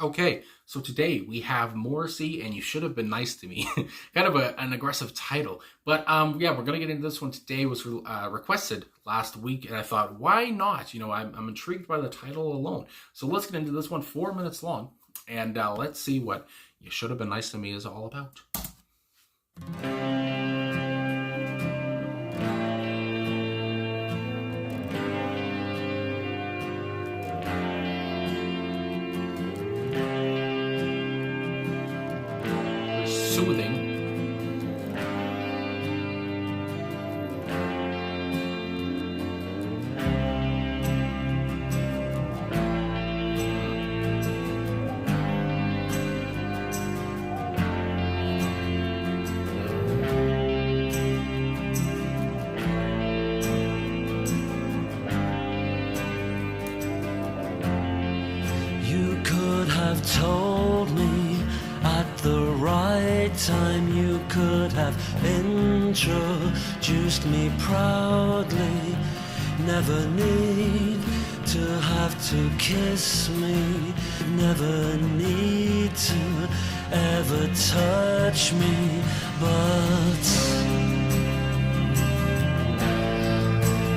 Okay, so today we have Morrissey and You Should Have Been Nice to Me. Kind of an aggressive title. But yeah, we're going to get into this one today. It was requested last week, and I thought, why not? I'm intrigued by the title alone. So let's get into this one, 4 minutes long, and let's see what You Should Have Been Nice to Me is all about. Soothing. You could have told me at the right time. You could have introduced me proudly. Never need to have to kiss me. Never need to ever touch me. But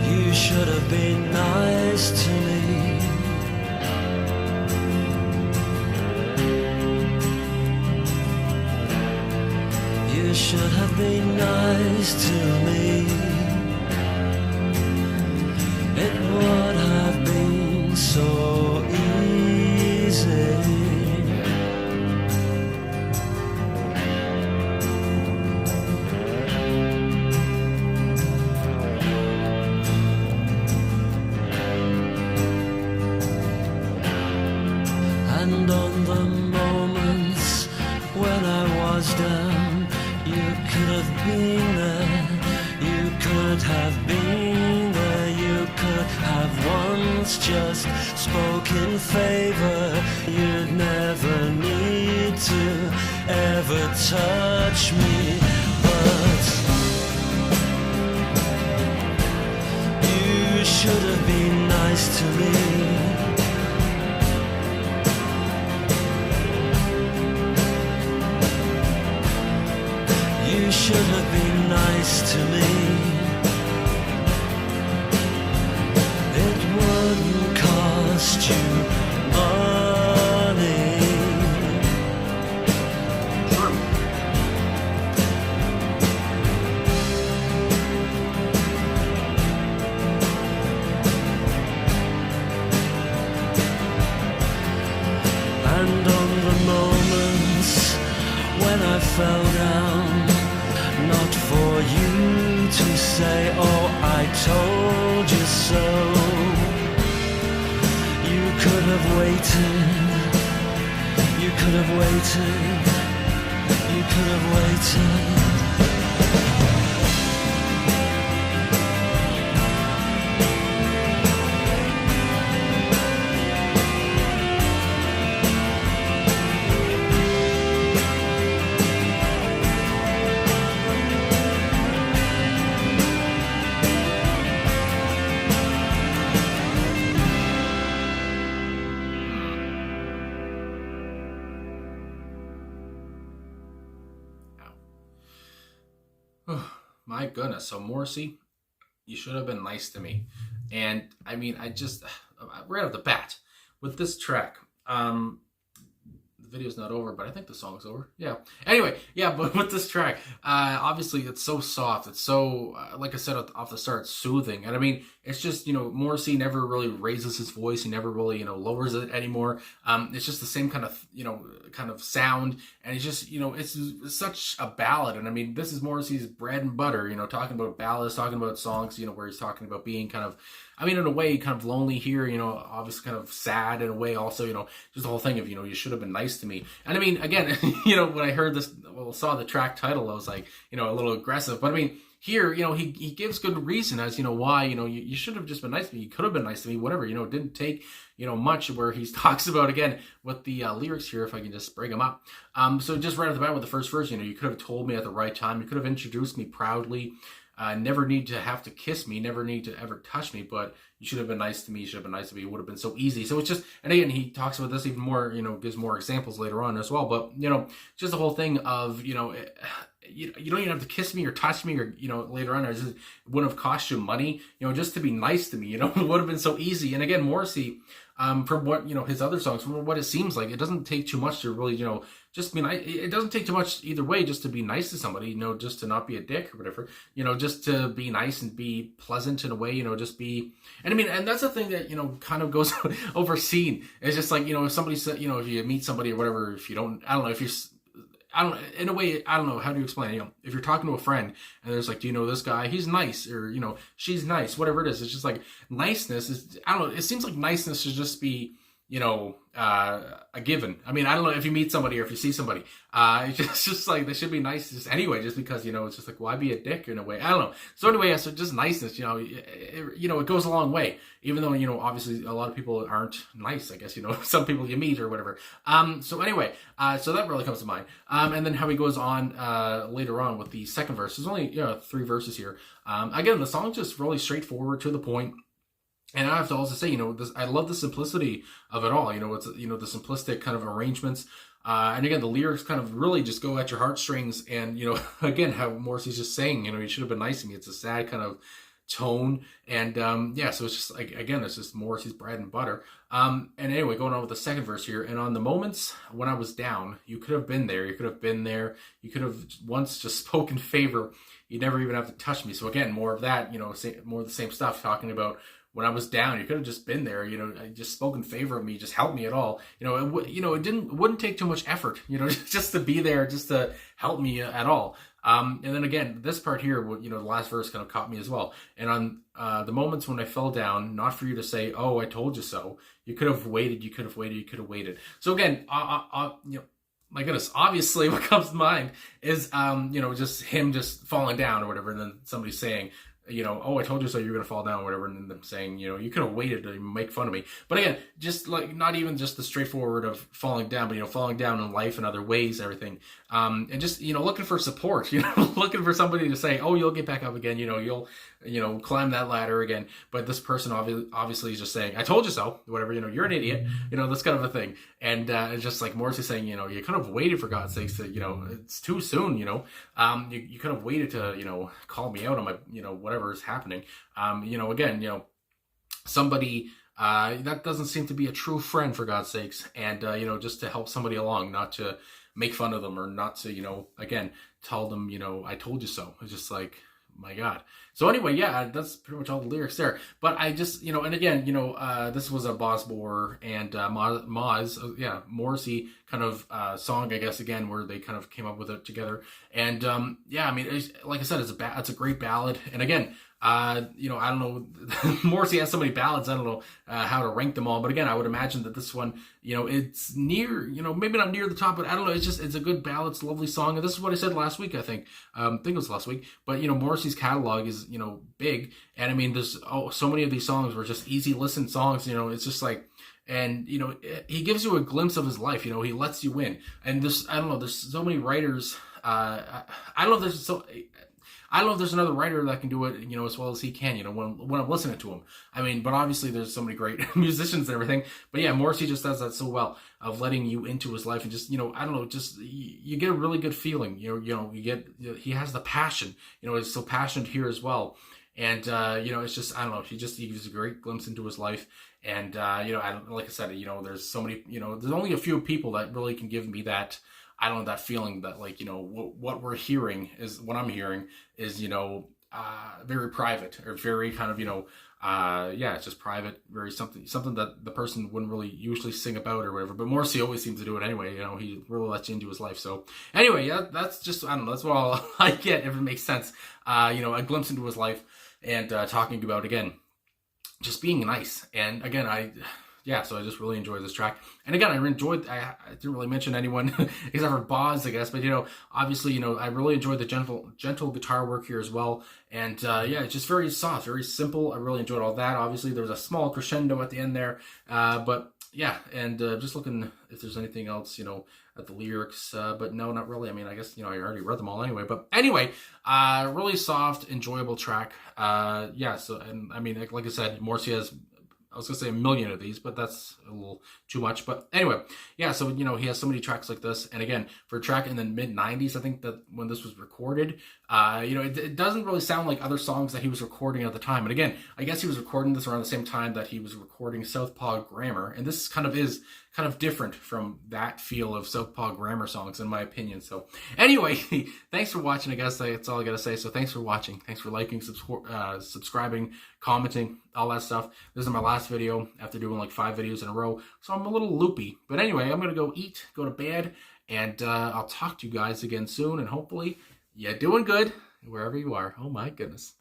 you should have been nice to me. You should have been nice to me. It would have been so easy. And on the moments when I was down, you could have been there, you could have been there, you could have once just spoken favor. You'd never need to ever touch me, but you should have been nice to me. You should have been nice to me. It wouldn't cost you money. And on the moments when I fell down, not for you to say, oh, I told you so. You could have waited. You could have waited. You could have waited. My goodness. So Morrissey, You Should Have Been Nice to Me. And I mean, right off the bat, with this track, the video's not over, but I think the song's over. Yeah. Anyway, yeah, but with this track, obviously it's so soft. It's so, like I said off the start, soothing. And I mean, it's just, Morrissey never really raises his voice. He never really, lowers it anymore. It's just the same kind of sound. And it's just, it's such a ballad. And I mean, this is Morrissey's bread and butter, talking about ballads, talking about songs, where he's talking about being kind of, in a way, kind of lonely here, obviously kind of sad in a way also, just the whole thing of, you should have been nice to me. And I mean, again, when I heard this, saw the track title, I was like, a little aggressive. But I mean, here, he gives good reason as, why, you should have just been nice to me. You could have been nice to me, whatever, it didn't take, much where he talks about, again, with the lyrics here, if I can just bring them up. So just right off the bat with the first verse, you could have told me at the right time. You could have introduced me proudly. never need to have to kiss me, never need to ever touch me, but you should have been nice to me, you should have been nice to me, it would have been so easy. So it's just, and again, he talks about this even more, gives more examples later on as well, but, just the whole thing of, you don't even have to kiss me or touch me or, later on, it wouldn't have cost you money, just to be nice to me, it would have been so easy. And again, Morrissey, from what, his other songs, from what it seems like, it doesn't take too much to really, just be nice. It doesn't take too much either way just to be nice to somebody, just to not be a dick or whatever, just to be nice and be pleasant in a way, just be, and I mean, and that's the thing that, kind of goes overseen. It's just like, if somebody said, if you meet somebody or whatever, if you don't, I don't know, if you're, I don't, in a way, I don't know, how do you explain it? If you're talking to a friend and there's like, do you know this guy? He's nice, or, she's nice, whatever it is. It's just like niceness is, I don't know, it seems like niceness should just be, a given. I mean, I don't know if you meet somebody or if you see somebody, it's just like, they should be nice just anyway, just because, it's just like, why be a dick in a way? I don't know. So anyway, yeah, so just niceness, it goes a long way, even though, obviously a lot of people aren't nice, I guess, some people you meet or whatever. So anyway, so that really comes to mind. And then how he goes on, later on with the second verse. There's only, 3 verses here. Again, the song's just really straightforward, to the point. And I have to also say, I love the simplicity of it all. It's, the simplistic kind of arrangements. And again, the lyrics kind of really just go at your heartstrings. And, again, how Morrissey's just saying, you should have been nice to me. It's a sad kind of tone. And, so it's just like, again, it's just Morrissey's bread and butter. And anyway, going on with the second verse here. And on the moments when I was down, you could have been there. You could have been there. You could have once just spoken favor. You never even have to touch me. So again, more of that, more of the same stuff, talking about when I was down, you could have just been there, just spoken favor of me, just help me at all. It wouldn't take too much effort, just to be there, just to help me at all. And then again, this part here, the last verse kind of caught me as well. And on the moments when I fell down, not for you to say, oh, I told you so. You could have waited, you could have waited, you could have waited. So again, my goodness, obviously what comes to mind is, just him just falling down or whatever. And then somebody saying, oh, I told you so, you're going to fall down or whatever. And then them saying, you could have waited to make fun of me. But again, just like, not even just the straightforward of falling down, but, falling down in life in other ways, everything. And just, looking for support, looking for somebody to say, oh, you'll get back up again. You'll, climb that ladder again. But this person obviously is just saying, I told you so, whatever, you're an idiot, this kind of a thing. And it's just like Morrissey saying, you could have waited, for God's sakes, to, it's too soon, you could have waited to, call me out on my, whatever is happening. Again, somebody, that doesn't seem to be a true friend, for God's sakes. And, just to help somebody along, not to make fun of them or not to, again, tell them, I told you so. It's just like, my God. So anyway, yeah, that's pretty much all the lyrics there. But I just, and again, this was a Bosbor and Morrissey kind of song, I guess, again, where they kind of came up with it together. And I mean, like I said, it's a great ballad. And again, I don't know, Morrissey has so many ballads, I don't know how to rank them all. But again, I would imagine that this one, it's near, maybe not near the top, but I don't know, it's a good ballad, it's a lovely song. And this is what I said last week, I think it was last week. But, Morrissey's catalog is, big. And I mean, there's so many of these songs were just easy listen songs, it's just like, and, he gives you a glimpse of his life, he lets you in. And I don't know, there's so many writers, I don't know if there's another writer that can do it, as well as he can, when I'm listening to him. I mean, but obviously there's so many great musicians and everything. But yeah, Morrissey just does that so well, of letting you into his life. And just, I don't know, just, you get a really good feeling, he has the passion, it's so passionate here as well. And, it's just, I don't know, he gives a great glimpse into his life. And, like I said, there's so many, there's only a few people that really can give me that, I don't know, that feeling that, like, what we're hearing is, what I'm hearing is, very private, or very kind of, it's just private, very something that the person wouldn't really usually sing about or whatever. But Morrissey always seems to do it anyway. He really lets you into his life. So anyway, yeah, that's just, I don't know, that's what all I get, if it makes sense. A glimpse into his life, and talking about, again, just being nice. And again, so I just really enjoyed this track. And again, I didn't really mention anyone except for Boz, I guess. But, obviously, I really enjoyed the gentle guitar work here as well. And, it's just very soft, very simple. I really enjoyed all that. Obviously, there was a small crescendo at the end there. But, yeah, and just looking if there's anything else, at the lyrics, but no, not really. I mean, I guess, I already read them all anyway. But anyway, really soft, enjoyable track. Yeah, so, and I mean, like I said, Morrissey has, I was gonna say a million of these, but that's a little too much. But anyway, yeah. So he has so many tracks like this, and again, for a track in the mid '90s, I think that when this was recorded, it doesn't really sound like other songs that he was recording at the time. And again, I guess he was recording this around the same time that he was recording Southpaw Grammar, and this is kind of different from that feel of Southpaw Grammar songs, in my opinion. So anyway, thanks for watching. I guess that's all I gotta say. So thanks for watching. Thanks for liking, subscribing, commenting, all that stuff. This is my last video after doing like 5 videos in a row, so I'm a little loopy. But anyway, I'm gonna go eat, go to bed, and I'll talk to you guys again soon. And hopefully, you're doing good wherever you are. Oh my goodness.